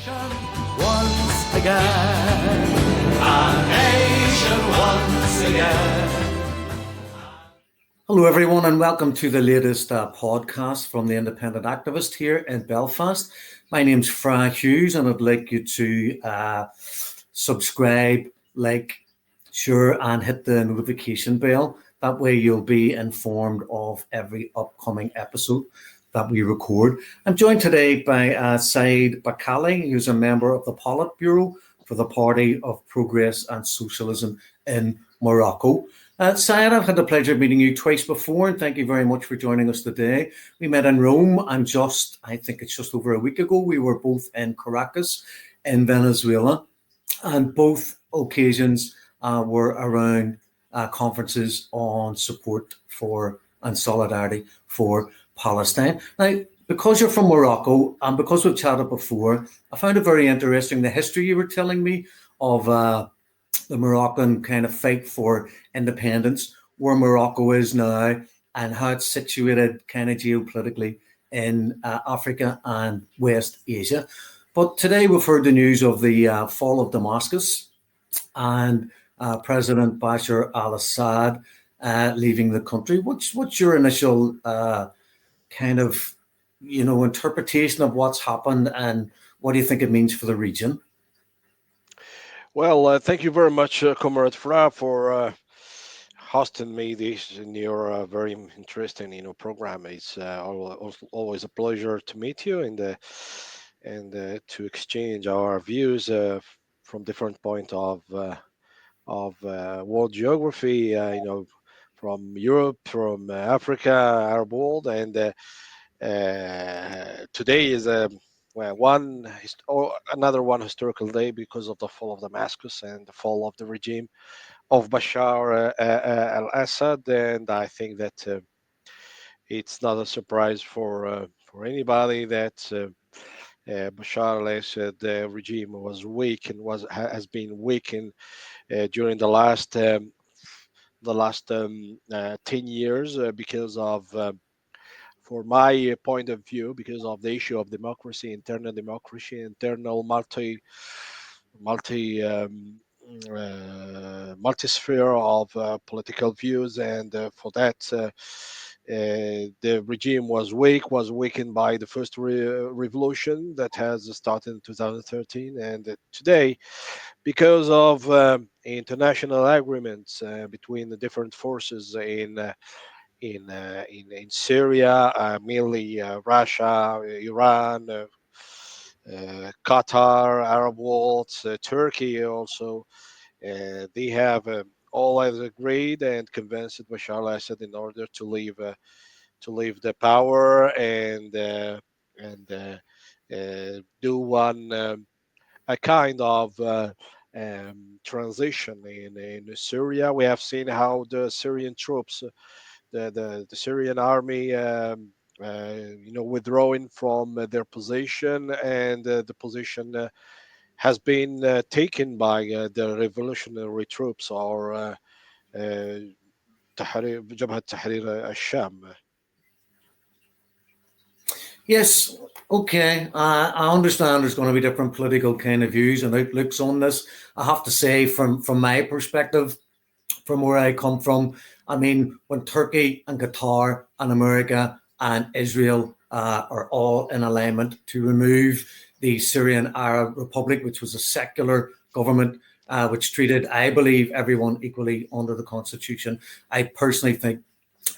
Once again, a nation once again. Hello, everyone, and welcome to the latest podcast from the Independent Activist here in Belfast. My name's Fra Hughes, and I'd like you to subscribe, like, share, and hit the notification bell. That way you'll be informed of every upcoming episode that we record. I'm joined today by Saeed Bakkali, who's a member of the Politburo for the Party of Progress and Socialism in Morocco. Saeed, I've had the pleasure of meeting you twice before, and thank you very much for joining us today. We met in Rome, and I think it's just over a week ago, we were both in Caracas in Venezuela, and both occasions were around conferences on support for and solidarity for Palestine. Now, because you're from Morocco, and because we've chatted before, I found it very interesting, the history you were telling me of the Moroccan kind of fight for independence, where Morocco is now, and how it's situated kind of geopolitically in Africa and West Asia. But today we've heard the news of the fall of Damascus and President Bashar al-Assad leaving the country. What's your initial kind of, interpretation of what's happened, and what do you think it means for the region? Well, thank you very much, Comrade Fra, for hosting me this in your very interesting, program. It's always a pleasure to meet you and to exchange our views from different point of world geography. From Europe, from Africa, Arab world, and today is another one historical day because of the fall of Damascus and the fall of the regime of Bashar al-Assad, and I think that it's not a surprise for anybody that Bashar al-Assad regime was weak and has been weakened during the last 10 years because of for my point of view, because of the issue of democracy, internal multi-sphere of political views, and for that, the regime was weakened by the first revolution that has started in 2013, and today, because of international agreements between the different forces in Syria, mainly Russia, Iran, Qatar, Arab world, Turkey also. They have all has agreed and convinced Bashar al-Assad in order to leave the power and do a kind of transition in Syria. We have seen how the Syrian troops, the Syrian army, withdrawing from their position, and the position has been taken by the revolutionary troops, or جبهة تحرير الشام. Yes, okay. I understand there's going to be different political kind of views and outlooks on this. I have to say, from my perspective, from where I come from, I mean, when Turkey and Qatar and America and Israel are all in alignment to remove the Syrian Arab Republic, which was a secular government, which treated, I believe, everyone equally under the constitution, I personally think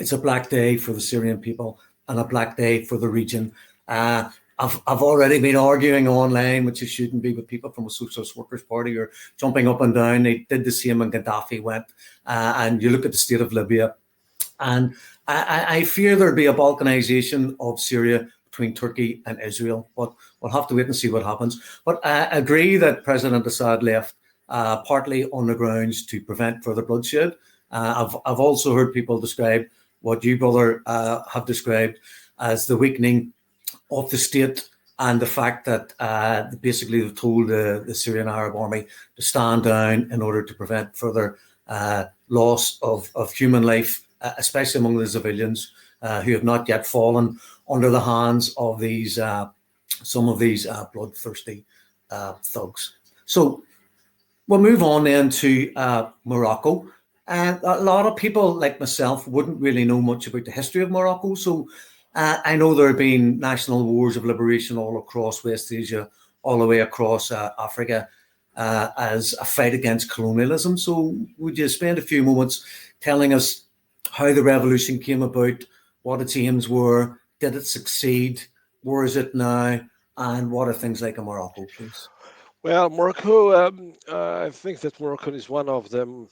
it's a black day for the Syrian people and a black day for the region. I've already been arguing online, which it shouldn't be, with people from the Socialist Workers' Party or jumping up and down. They did the same when Gaddafi went. And you look at the state of Libya, and I fear there'll be a balkanization of Syria between Turkey and Israel, but we'll have to wait and see what happens. But I agree that President Assad left partly on the grounds to prevent further bloodshed. I've also heard people describe what you, brother, have described as the weakening of the state, and the fact that basically they've told the Syrian Arab army to stand down in order to prevent further loss of human life, especially among the civilians who have not yet fallen under the hands of these some of these bloodthirsty thugs. So we'll move on then to Morocco. And a lot of people like myself wouldn't really know much about the history of Morocco. So I know there have been national wars of liberation all across West Asia, all the way across Africa, as a fight against colonialism. So would you spend a few moments telling us how the revolution came about, what its aims were, did it succeed, where is it now, and what are things like in Morocco, please? Well, Morocco, I think that Morocco is one of the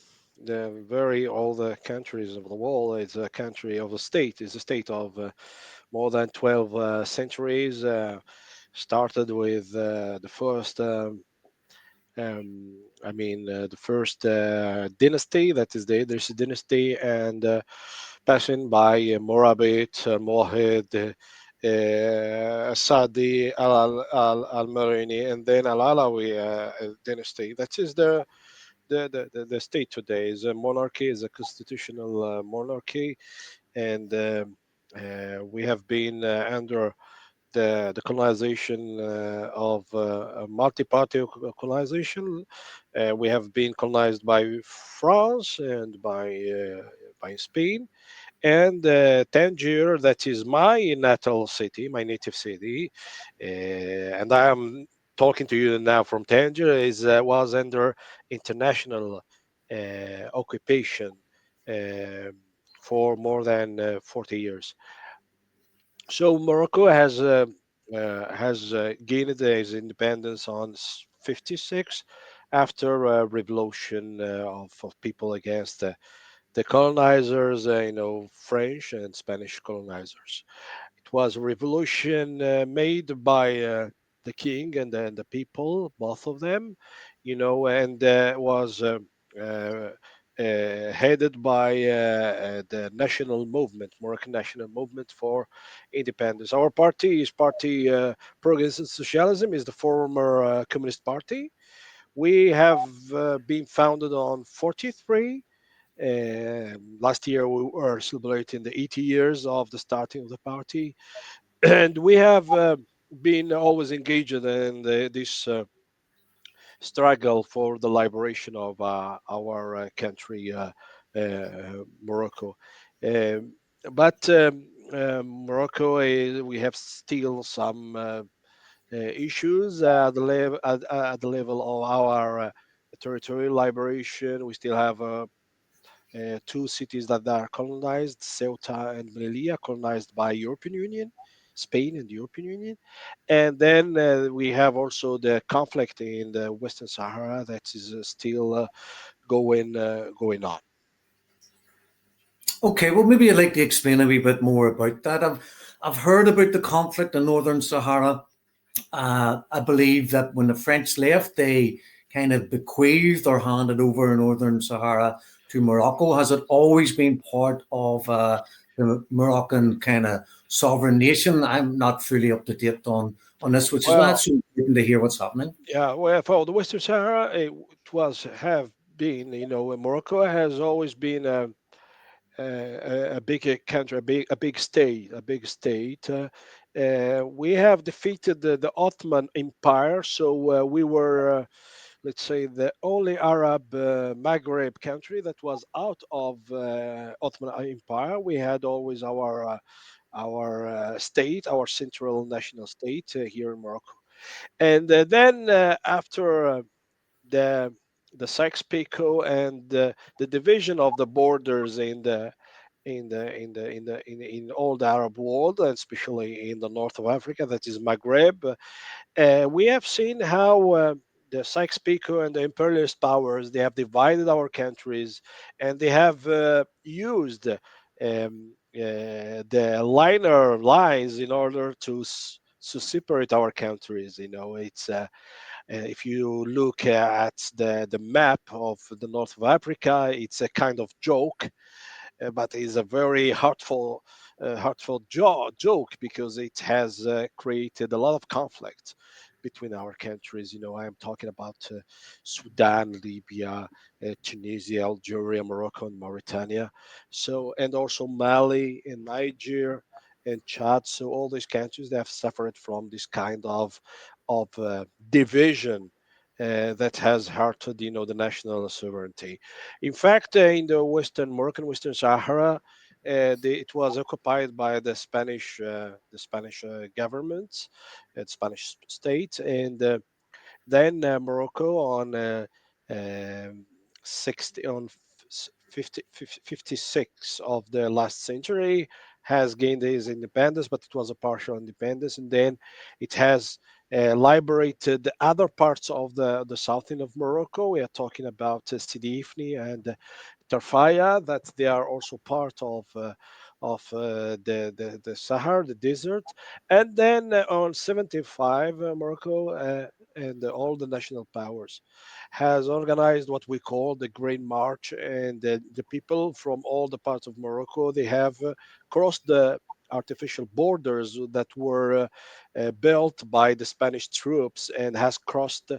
very old countries of the world. It's a country of a state. It's a state of more than 12 centuries. Started with the first, the first dynasty. That is the Idris dynasty, and passing by Morabit, Mohed, Sadi, Al Marini, and then Al Alawi dynasty. That is the state today. Is a monarchy, is a constitutional monarchy, and we have been under the colonization of a multi-party colonization. We have been colonized by France and by Spain, and Tangier, that is my natal city, my native city, and I am talking to you now from Tangier, is was under international occupation um for more than 40 years. So Morocco has gained its independence on 56 after a revolution of people against the colonizers, French and Spanish colonizers. It was a revolution made by the king and the people, both of them, and was uh, headed by the national movement, Moroccan National Movement for Independence. Our party is Party Progressive Socialism, is the former Communist Party. We have been founded on 43. Last year we were celebrating the 80 years of the starting of the party, and we have been always engaged in this struggle for the liberation of our country, Morocco. Um, but Morocco, we have still some issues at the level of our territorial liberation. We still have two cities that are colonized, Ceuta and Melilla, colonized by European Union, Spain and the European Union. And then we have also the conflict in the Western Sahara that is still going on. Okay, well, maybe you'd like to explain a wee bit more about that. I've heard about the conflict in Northern Sahara. I believe that when the French left, they kind of bequeathed or handed over Northern Sahara to Morocco. Has it always been part of the Moroccan kind of sovereign nation? I'm not fully up to date on this, which is why Well, it's so important to hear what's happening. yeah, well, for the Western Sahara, it was have been, Morocco has always been a big country, a big state. We have defeated the Ottoman Empire, so we were, let's say, the only Arab Maghreb country that was out of Ottoman Empire. We had always our state, our central national state here in Morocco, and then after the the Sykes-Picot and the division of the borders in all the Arab world, and especially in the north of Africa, that is Maghreb. We have seen how the Sykes-Picot and the imperialist powers, they have divided our countries, and they have used the liner lines in order to separate our countries. It's if you look at the map of the north of Africa, it's a kind of joke, but is a very heartful joke because it has created a lot of conflict between our countries. I am talking about Sudan, Libya, Tunisia, Algeria, Morocco, and Mauritania. So, and also Mali and Niger and Chad. So all these countries, they have suffered from this kind of division that has hurted, the national sovereignty. In fact, in the Moroccan Western Sahara, it was occupied by the Spanish government, the Spanish state, and then Morocco on um, 60 on 56 of the last century has gained its independence, but it was a partial independence, and then it has liberated the other parts of the southern of Morocco. We are talking about Sidi Ifni and Tarfaya, that they are also part of the Sahara, the desert. And then on 75, Morocco and all the national powers has organized what we call the Green March, and the people from all the parts of Morocco, they have crossed the artificial borders that were built by the Spanish troops, and has crossed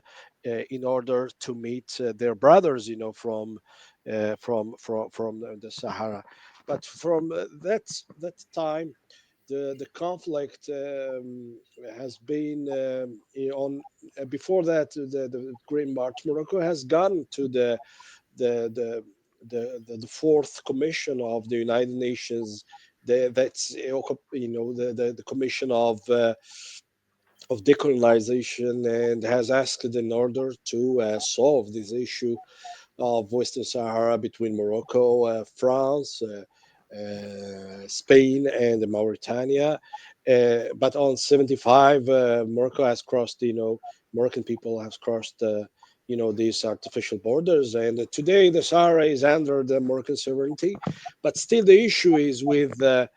in order to meet their brothers, from the Sahara. But from that time, the conflict has been on. Before that, the Green March, Morocco has gone to the the the fourth commission of the United Nations. That's the commission of decolonization, and has asked in order to solve this issue of Western Sahara between Morocco, France, Spain, and Mauritania. But on 75, Morocco has crossed, Moroccan people have crossed, these artificial borders. And today the Sahara is under the Moroccan sovereignty. But still, the issue is with the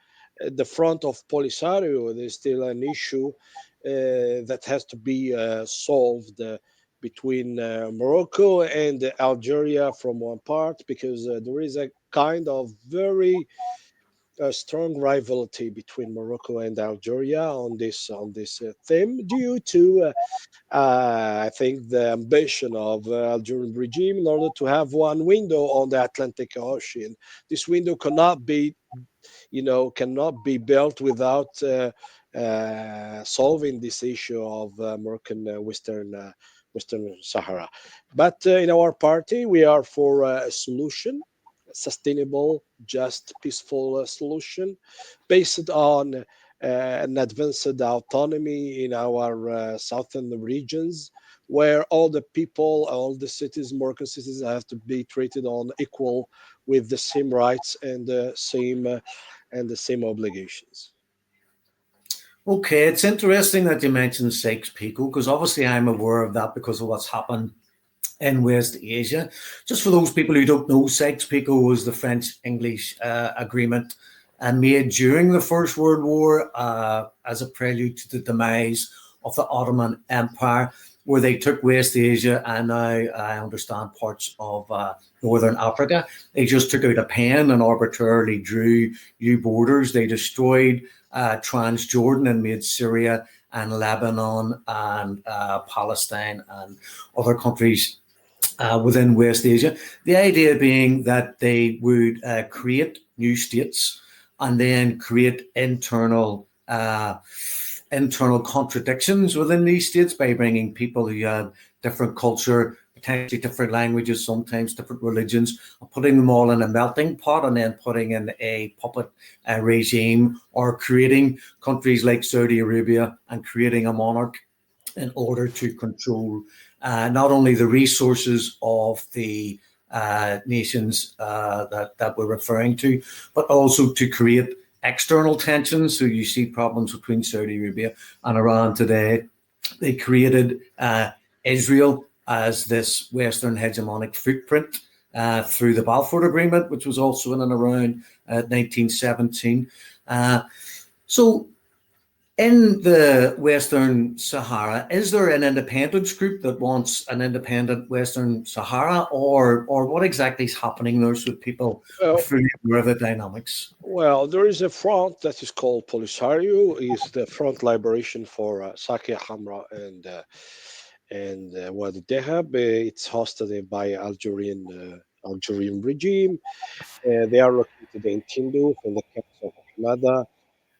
front of Polisario. There's still an issue that has to be solved. Between Morocco and Algeria from one part, because there is a kind of very strong rivalry between Morocco and Algeria on this theme, due to I think the ambition of Algerian regime in order to have one window on the Atlantic Ocean. This window cannot be built without solving this issue of Moroccan Western Sahara. But in our party, we are for a solution, a sustainable, just, peaceful solution based on an advanced autonomy in our southern regions, where all the people, all the cities, Moroccan cities, have to be treated on equal, with the same rights and the same obligations. Okay, it's interesting that you mentioned Sykes-Picot because obviously I'm aware of that because of what's happened in West Asia. Just for those people who don't know, Sykes-Picot was the French-English agreement made during the First World War as a prelude to the demise of the Ottoman Empire, where they took West Asia and now I understand parts of Northern Africa. They just took out a pen and arbitrarily drew new borders. They destroyed Transjordan and made Syria and Lebanon and Palestine and other countries within West Asia. The idea being that they would create new states and then create internal contradictions within these states by bringing people who had different culture, potentially different languages, sometimes different religions, and putting them all in a melting pot and then putting in a puppet regime, or creating countries like Saudi Arabia and creating a monarch in order to control not only the resources of the nations that we're referring to, but also to create external tensions. So you see problems between Saudi Arabia and Iran today. They created Israel as this Western hegemonic footprint through the Balfour Agreement, which was also in and around 1917. So in the Western Sahara, is there an independence group that wants an independent Western Sahara, or what exactly is happening there so people are Well, fully aware of the dynamics? well, there is a front that is called Polisario, is the Front Liberation for Saki Hamra and Wadi Dehab. It's hosted by Algerian regime. They are located in Tindouf, in the capital of Hamada,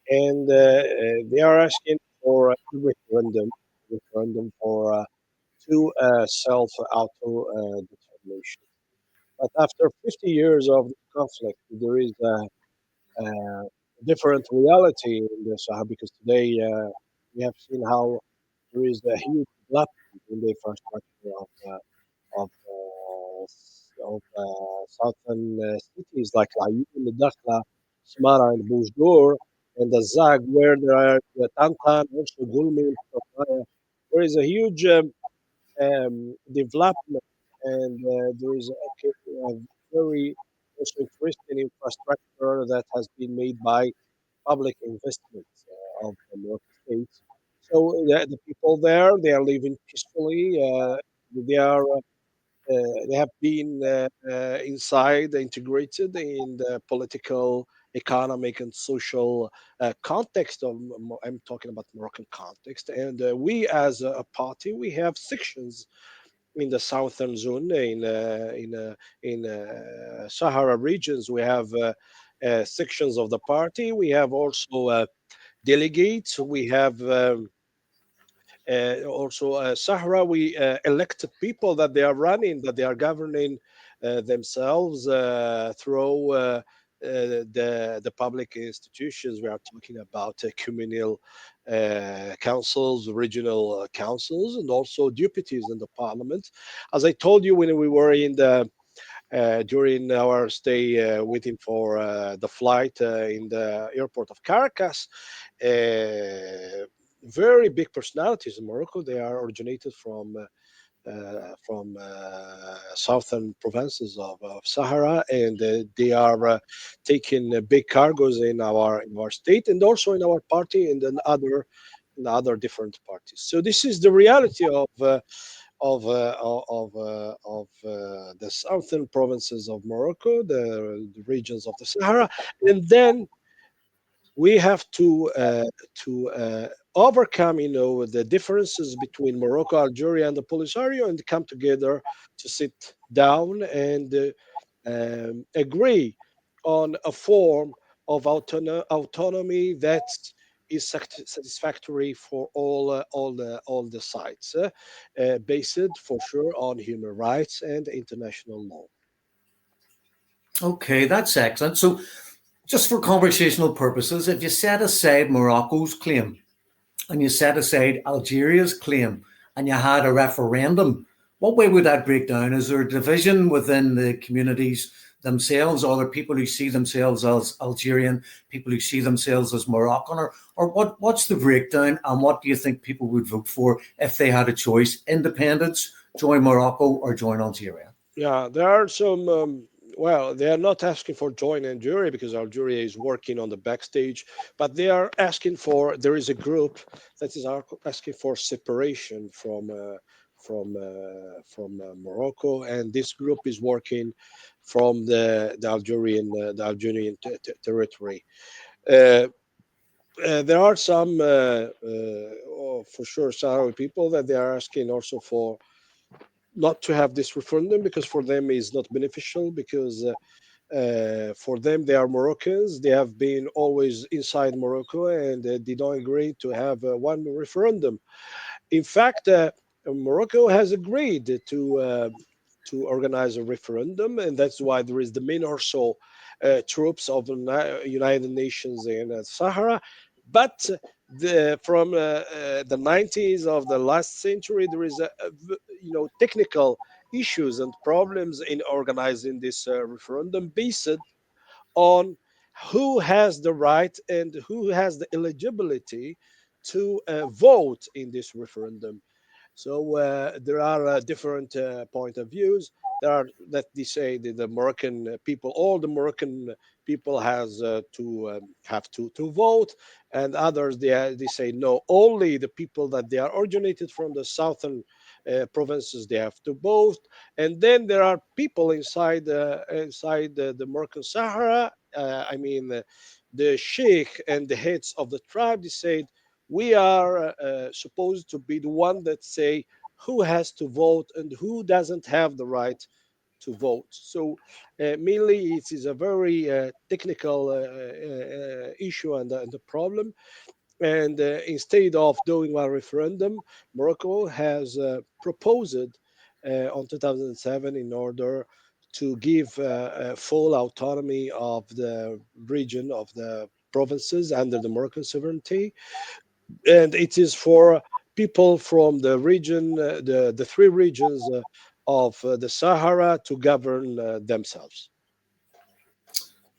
and they are asking for a referendum referendum for to self auto determination. But after 50 years of conflict, there is a different reality in the Sahel because today we have seen how there is a huge development in the infrastructure southern cities like Layun, Dakhla, Smara, and Bujdur, and the Zag, where there are the Tantan, also Gulmi, and Sofia. There is a huge development, and there is a very also interesting infrastructure that has been made by public investments of the Moroccan states. So the people there, they are living peacefully. They are they have been inside integrated in the political, economic, and social context of. I'm talking about Moroccan context, and we as a party, we have sections in the southern zone, in Sahara regions. We have sections of the party. We have also delegates. We have. Also Sahara, we elected people that they are running, that they are governing themselves through the public institutions. We are talking about communal councils, regional councils, and also deputies in the parliament. As I told you when we were in the during our stay waiting for the flight in the airport of Caracas. Very big personalities in Morocco. They are originated from southern provinces of Sahara, and they are taking big cargoes in our state and also in our party and in other different parties. So this is the reality of the southern provinces of Morocco, the regions of the Sahara, and then we have to overcome, the differences between Morocco, Algeria, and the Polisario, and come together to sit down and agree on a form of autonomy that is satisfactory for all the sides, based for sure on human rights and international law. Okay, that's excellent. So, just for conversational purposes, if you set aside Morocco's claim and you set aside Algeria's claim and you had a referendum, what way would that break down? Is there a division within the communities themselves, or are there people who see themselves as Algerian, people who see themselves as Moroccan, or what's the breakdown, and what do you think people would vote for if they had a choice? Independence, join Morocco, or join Algeria? Yeah, there are some. Well, they are not asking for join Algeria because Algeria is working on the backstage, but they are asking for. There is a group that is asking for separation from Morocco, and this group is working from the Algerian territory. Uh, there are some, for sure, Sahrawi people that they are asking also for not to have this referendum because for them is not beneficial because for them they are Moroccans. They have been always inside Morocco and they don't agree to have one referendum. In fact, Morocco has agreed to organize a referendum, and that's why there is the MINURSO troops of the United Nations in Sahara. But from the 90s of the last century, there is technical issues and problems in organizing this referendum based on who has the right and who has the eligibility to vote in this referendum. So there are different point of views. There are that they say that the Moroccan people, all the Moroccan people has to have to vote, and others they say no, only the people that they are originated from the southern provinces they have to vote. And then there are people inside the Moroccan Sahara. I mean, the sheikh and the heads of the tribe. They said we are supposed to be the one that say who has to vote and who doesn't have the right to vote. So mainly it is a very technical issue and the problem. And instead of doing a referendum, Morocco has proposed on 2007 in order to give full autonomy of the region of the provinces under the Moroccan sovereignty, and it is for people from the region, the three regions of the Sahara to govern themselves.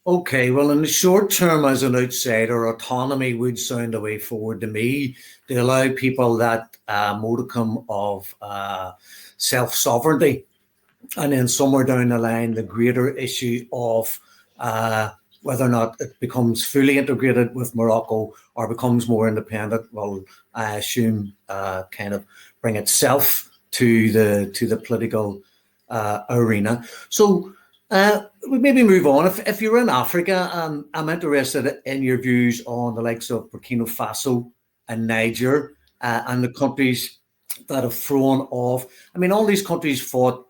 Okay, well, in the short term, as an outsider, autonomy would sound a way forward to me to allow people that modicum of self sovereignty. And then somewhere down the line, the greater issue of uh, whether or not it becomes fully integrated with Morocco or becomes more independent will, I assume, kind of bring itself to the political arena. So we maybe move on. If you're in Africa, I'm interested in your views on the likes of Burkina Faso and Niger and the countries that have thrown off. I mean, all these countries fought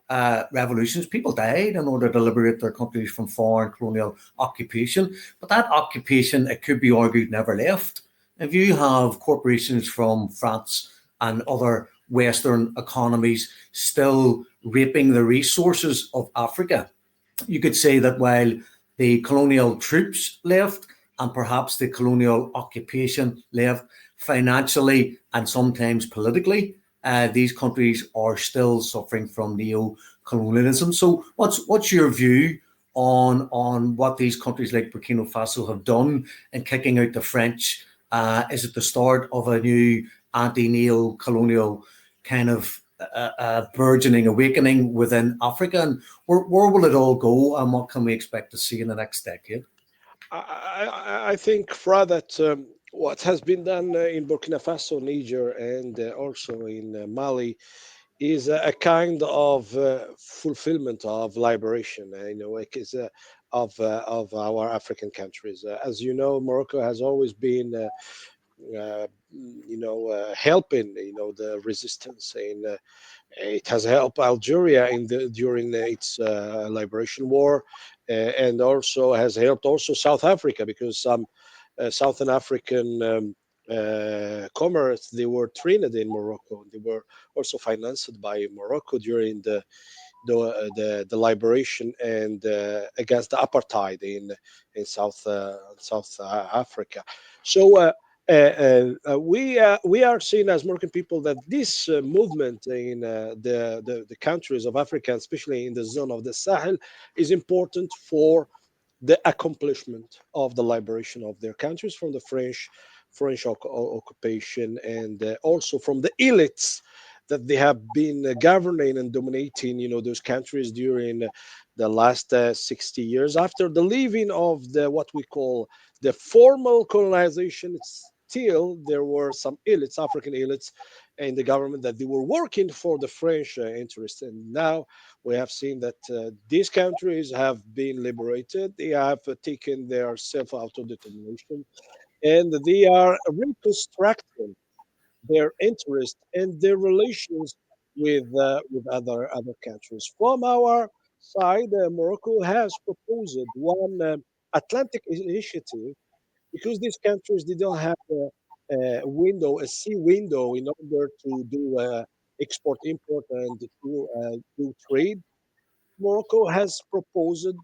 revolutions. People died in order to liberate their countries from foreign colonial occupation. But that occupation, it could be argued, never left. If you have corporations from France and other Western economies still reaping the resources of Africa, you could say that while the colonial troops left and perhaps the colonial occupation left financially and sometimes politically, these countries are still suffering from neo-colonialism. So, what's your view on what these countries like Burkina Faso have done in kicking out the French? Is it the start of a new anti-neo-colonial kind of burgeoning awakening within Africa? And where will it all go, and what can we expect to see in the next decade? I think, Fra, that what has been done in Burkina Faso, Niger, and also in Mali is a kind of fulfillment of liberation, like is of our African countries. As you know, Morocco has always been, helping, the resistance in. It has helped Algeria in the during its liberation war, and also has helped also South Africa because some Southern African commerce they were trained in Morocco. They were also financed by Morocco during the liberation and against the apartheid in South Africa. So. We are seen as Moroccan people that this movement in the countries of Africa, especially in the zone of the Sahel, is important for the accomplishment of the liberation of their countries from the French occupation, and also from the elites that they have been governing and dominating, those countries during the last 60 years. After the leaving of the what we call the formal colonization, still there were some elites, African elites, in the government that they were working for the French interests. And now we have seen that these countries have been liberated. They have taken their self autodetermination, and they are reconstructing their interest and their relations with other countries. From our side, Morocco has proposed one Atlantic initiative because these countries they don't have a window, a sea window, in order to do export import and to do trade. Morocco has proposed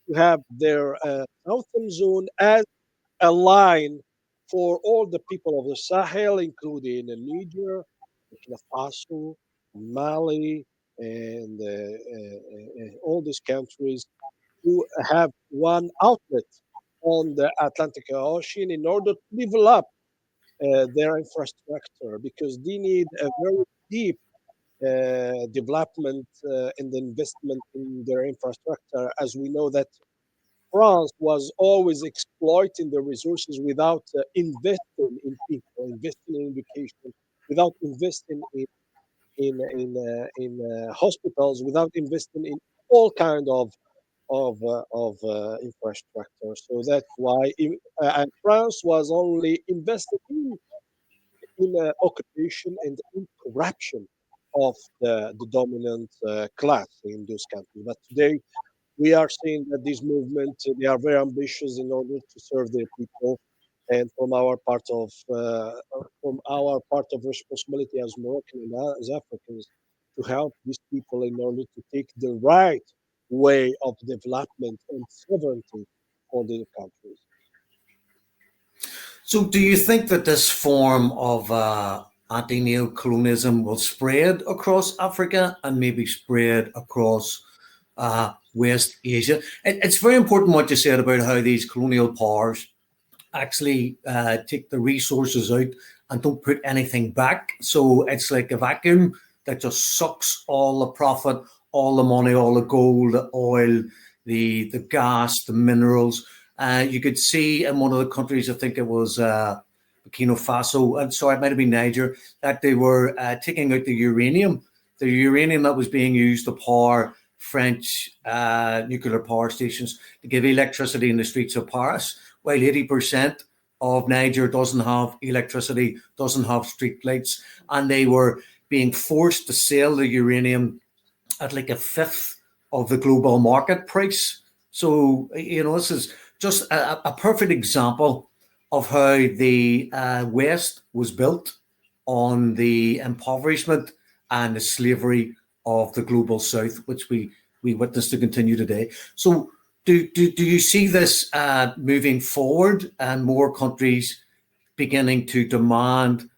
to have their southern zone as a line for all the people of the Sahel, including Niger, Burkina Faso, Mali, and all these countries to have one outlet on the Atlantic Ocean in order to develop their infrastructure because they need a very deep development and investment in their infrastructure. As we know that France was always exploiting the resources without investing in people, investing in education, without investing in hospitals, without investing in all kind of infrastructure. So that's why France was only invested in occupation and in corruption of the dominant class in those countries. But today we are seeing that these movements they are very ambitious in order to serve their people. And from our part of responsibility as Moroccan and as Africans to help these people in order to take the right way of development and sovereignty for their countries. So, do you think that this form of anti-neo-colonialism will spread across Africa and maybe spread across West Asia? It's very important what you said about how these colonial powers actually take the resources out and don't put anything back. So it's like a vacuum that just sucks all the profit, all the money, all the gold, the oil, the gas, the minerals. You could see in one of the countries, I think it was Burkina Faso, and sorry, it might have been Niger, that they were taking out the uranium that was being used to power French nuclear power stations to give electricity in the streets of Paris, while 80% of Niger doesn't have electricity, doesn't have street lights, and they were being forced to sell the uranium at like a fifth of the global market price. So, this is just a perfect example of how the West was built on the impoverishment and the slavery of the global South, which we witness to continue today. So, do you see this moving forward and more countries beginning to demand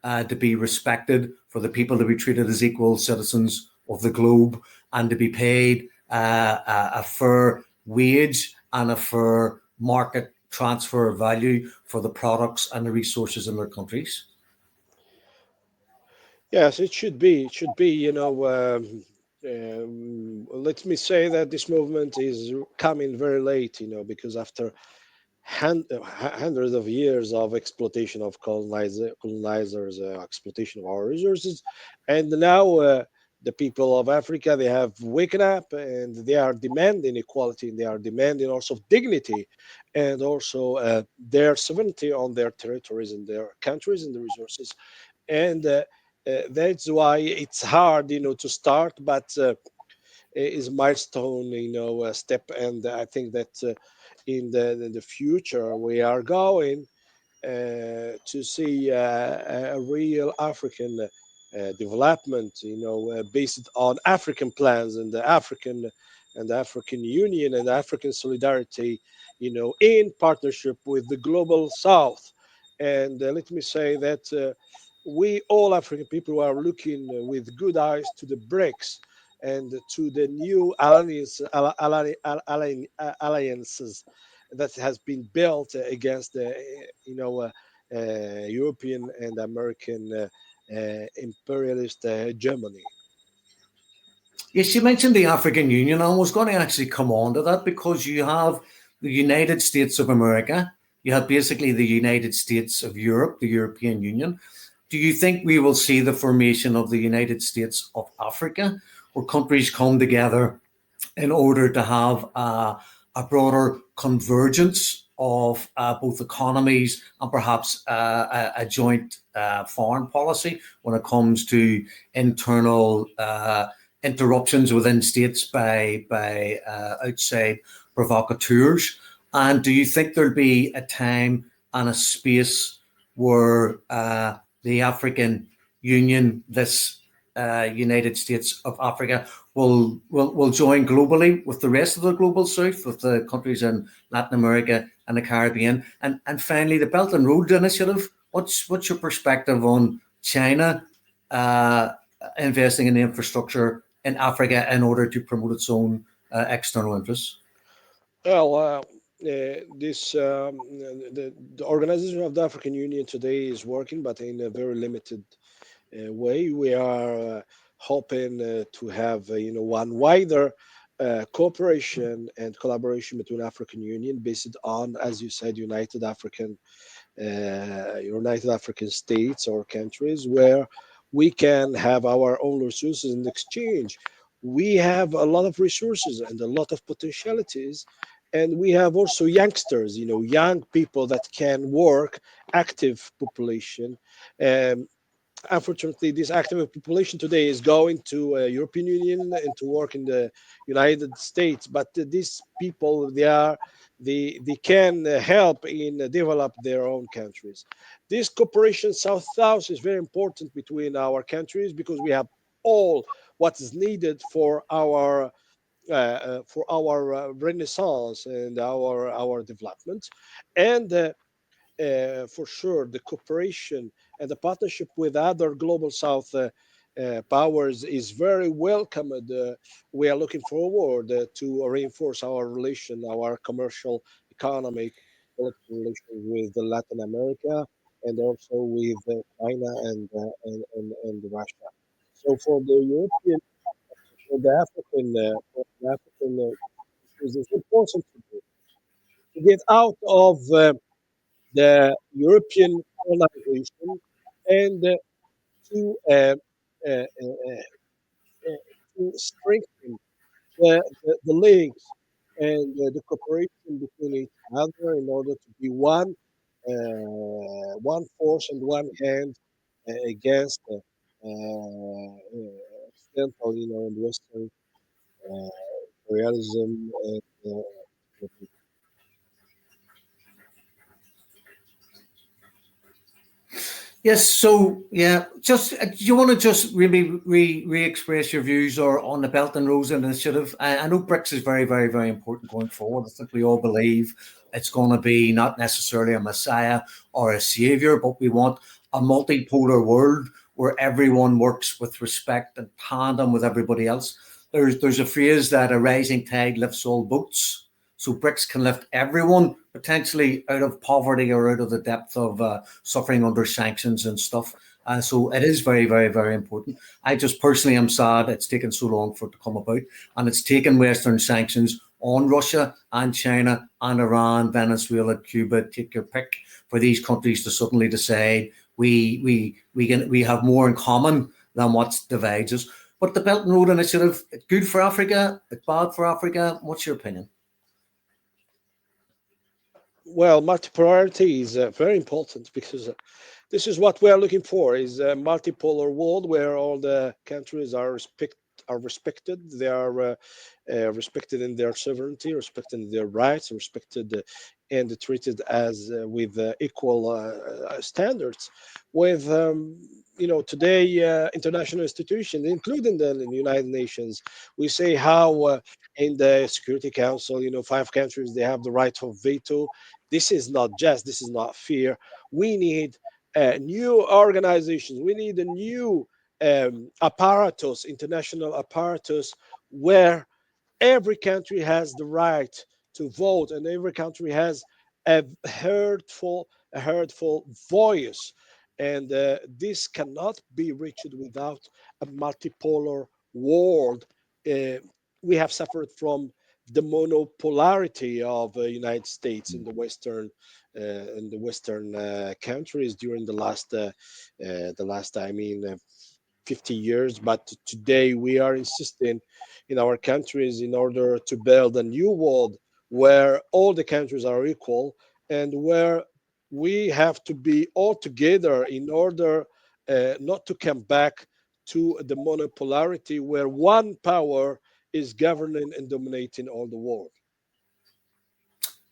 to be respected, for the people to be treated as equal citizens of the globe, and to be paid a fair wage and a fair market transfer value for the products and the resources in their countries? Yes, it should be. It should be. Let me say that this movement is coming very late. Because after hundreds of years of exploitation of colonizers, exploitation of our resources, and now the people of Africa, they have waken up and they are demanding equality, and they are demanding also dignity, and also their sovereignty on their territories and their countries and the resources. And that's why it's hard, to start, but is milestone, step. And I think that in the future we are going to see a real African development, based on African plans and the African Union and African solidarity, in partnership with the global South. And let me say that we all African people are looking with good eyes to the BRICS and to the new alliances that has been built against the European and American imperialist Germany. Yes, you mentioned the African Union. I was going to actually come on to that because you have the United States of America, you have basically the United States of Europe, the European Union. Do you think we will see the formation of the United States of Africa, where countries come together in order to have a broader convergence of both economies and perhaps a joint foreign policy when it comes to internal interruptions within states by outside provocateurs? And do you think there'll be a time and a space where the African Union, this United States of Africa, will join globally with the rest of the global South, with the countries in Latin America and the Caribbean? And finally, the Belt and Road Initiative. What's your perspective on China uh, investing in the infrastructure in Africa in order to promote its own external interests? Well, this the organization of the African Union today is working, but in a very limited way. We are hoping to have one wider cooperation and collaboration between African Union based on, as you said, United African states or countries where we can have our own resources in exchange. We have a lot of resources and a lot of potentialities, and we have also youngsters, young people that can work, active population. Um, Unfortunately, this active population today is going to European Union and to work in the United States. But these people, they are they can help in develop their own countries. This cooperation south-south is very important between our countries because we have all what is needed for our renaissance and our development, and for sure, the cooperation and the partnership with other global South powers is very welcomed. We are looking forward to reinforce our relation, our commercial, economic, political relations with Latin America and also with China and Russia. So for the European, for the African countries, it's important to get out of the European colonization and to uh, uh, uh, to strengthen the links and the cooperation between each other in order to be one force and one hand against Occidental, and Western uh, imperialism and Yes, so yeah, just do you want to just really re-express your views or on the Belt and Road Initiative? I know BRICS is very, very, very important going forward. I think we all believe it's going to be not necessarily a messiah or a savior, but we want a multipolar world where everyone works with respect and tandem with everybody else. There's a phrase that a rising tide lifts all boats. So BRICS can lift everyone potentially out of poverty or out of the depth of suffering under sanctions and stuff. So it is very, very, very important. I just personally am sad it's taken so long for it to come about, and it's taken Western sanctions on Russia and China and Iran, Venezuela, Cuba, take your pick, for these countries to suddenly decide we have more in common than what divides us. But the Belt and Road Initiative, it's good for Africa, it's bad for Africa. What's your opinion? well, multipolarity is very important because this is what we are looking for: is a multipolar world where all the countries are respected. They are respected in their sovereignty, respected in their rights, respected and treated as with equal standards. With today international institutions, including the United Nations, we say how in the Security Council, five countries they have the right of veto. This is not just. This is not fair. We need new organizations. We need a new apparatus, international apparatus, where every country has the right to vote, and every country has a heardful voice, and this cannot be reached without a multipolar world. Uh, we have suffered from the monopolarity of the United States in the Western countries during the last, I mean, 50 years. But today we are insisting in our countries in order to build a new world where all the countries are equal and where we have to be all together in order not to come back to the monopolarity where one power is governing and dominating all the world.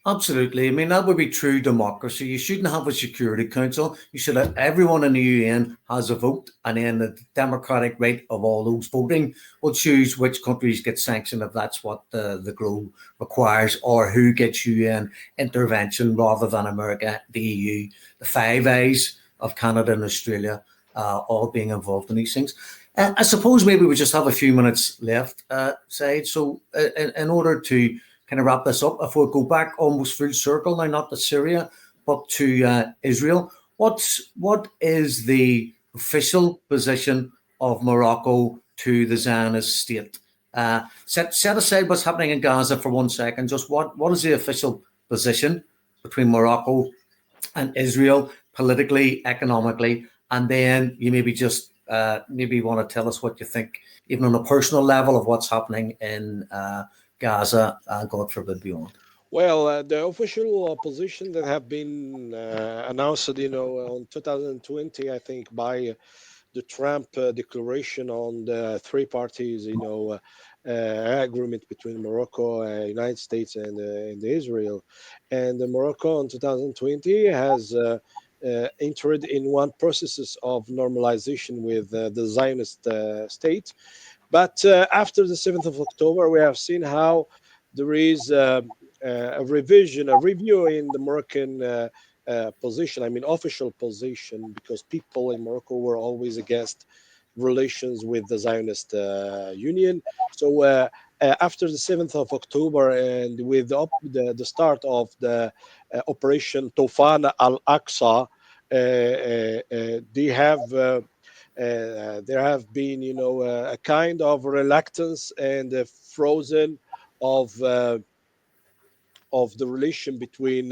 Absolutely. I mean, that would be true democracy. You shouldn't have a Security Council. You should have everyone in the UN has a vote, and then the democratic right of all those voting will choose which countries get sanctioned if that's what the globe requires, or who gets UN intervention rather than America, the EU, the Five Eyes of Canada and Australia, all being involved in these things. I suppose maybe we just have a few minutes left, Said. So, in order to kind of wrap this up, if we go back almost full circle now, not to Syria, but to Israel, what is the official position of Morocco to the Zionist state? Set aside what's happening in Gaza for 1 second. Just what is the official position between Morocco and Israel politically, economically, and then you maybe just maybe want to tell us what you think, even on a personal level, of what's happening in Gaza and God forbid beyond. Well, the official position that have been announced, on 2020, I think, by the Trump declaration on the three parties, agreement between Morocco, United States, and Israel. And Morocco in 2020 has entered in one processes of normalization with the Zionist state. But after the 7th of October, we have seen how there is a revision, a review in the Moroccan position, I mean, official position, because people in Morocco were always against relations with the Zionist Union. So after the 7th of October and with the start of the Operation Tofan al-Aqsa, they have there have been, a kind of reluctance and frozen of the relation between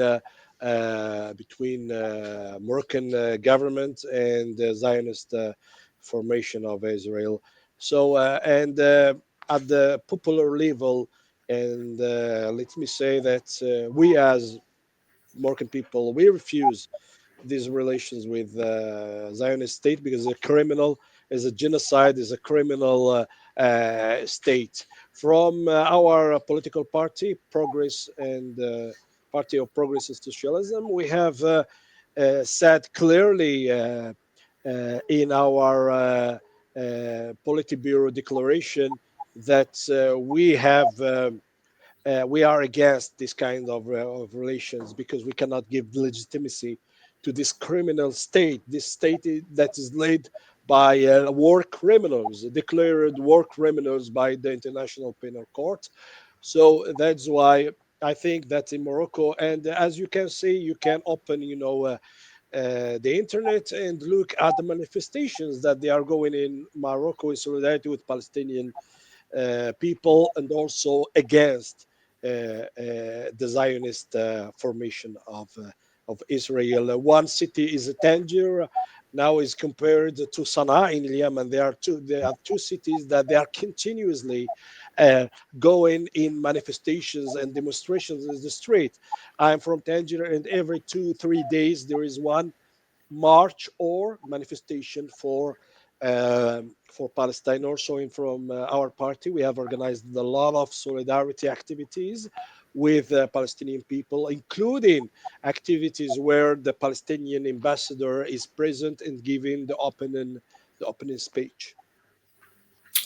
Moroccan government and the Zionist formation of Israel. So and at the popular level, and let me say that we as Moroccan people, we refuse these relations with Zionist state because it's a criminal, is a genocide, is a criminal state. From our political party, Progress and Party of Progress and Socialism, we have said clearly in our Politburo declaration that we are against this kind of relations because we cannot give legitimacy to this criminal state, this state that is led by war criminals, declared war criminals by the International Penal Court. So that's why I think that in Morocco, and as you can see, you can open, the internet and look at the manifestations that they are going in Morocco in solidarity with Palestinian people and also against the Zionist formation of Israel. One city is Tangier, now is compared to Sana'a in Yemen. There are two cities that they are continuously uh, going in manifestations and demonstrations in the street. I'm from Tangier, and every 2 3 days there is one march or manifestation for Palestine. Also, from our party, we have organized a lot of solidarity activities with Palestinian people, including activities where the Palestinian ambassador is present and giving the opening speech.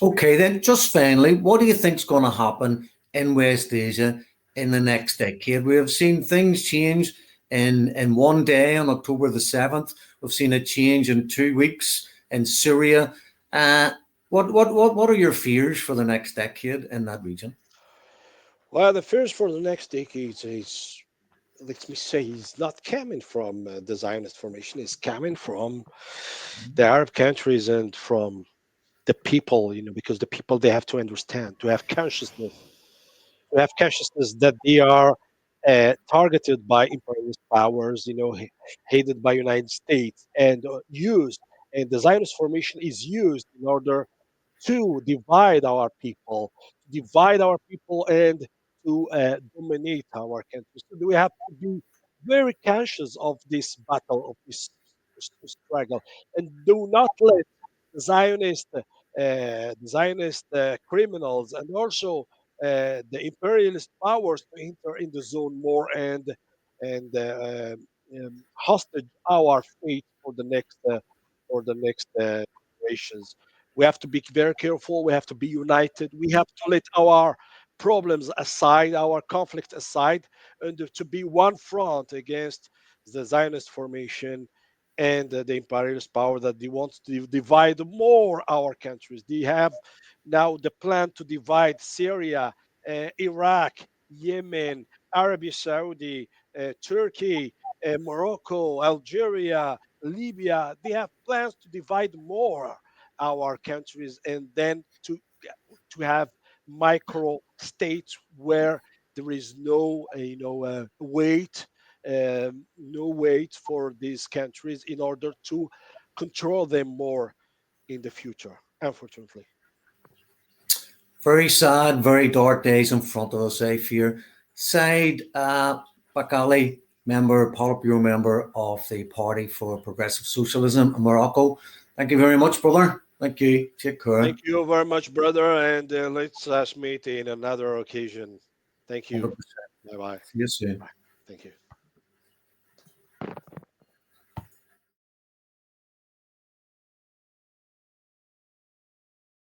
Okay, then just finally, what do you think's going to happen in West Asia in the next decade? We have seen things change in one day on October the 7th. We've seen a change in 2 weeks in Syria. Uh, what are your fears for the next decade in that region? Well, the fears for the next decades is, let me say, is not coming from the Zionist formation. It's coming from the Arab countries and from the people, because the people, they have to understand, to have consciousness that they are targeted by imperialist powers, hated by United States, and used, and the Zionist formation is used in order to divide our people and to dominate our country. So we have to be very conscious of this battle, of this struggle, and do not let the Zionist criminals and also the imperialist powers to enter in the zone more and hostage our fate for the next generations. We have to be very careful. We have to be united. We have to let our problems aside, our conflict aside, and to be one front against the Zionist formation and the imperialist power that they want to divide more our countries. They have now the plan to divide Syria, Iraq, Yemen, Arabia Saudi, Turkey, Morocco, Algeria, Libya. They have plans to divide more our countries and then to have micro states where there is no weight for these countries in order to control them more in the future, unfortunately. Very sad, very dark days in front of us, I fear. Said Bakkali, Politburo member of the Party for Progressive Socialism in Morocco. Thank you very much, brother. Thank you. Take care. Thank you very much, brother, and let's us meet in another occasion. Thank you. 100%. Bye bye. See you soon. Bye. Thank you.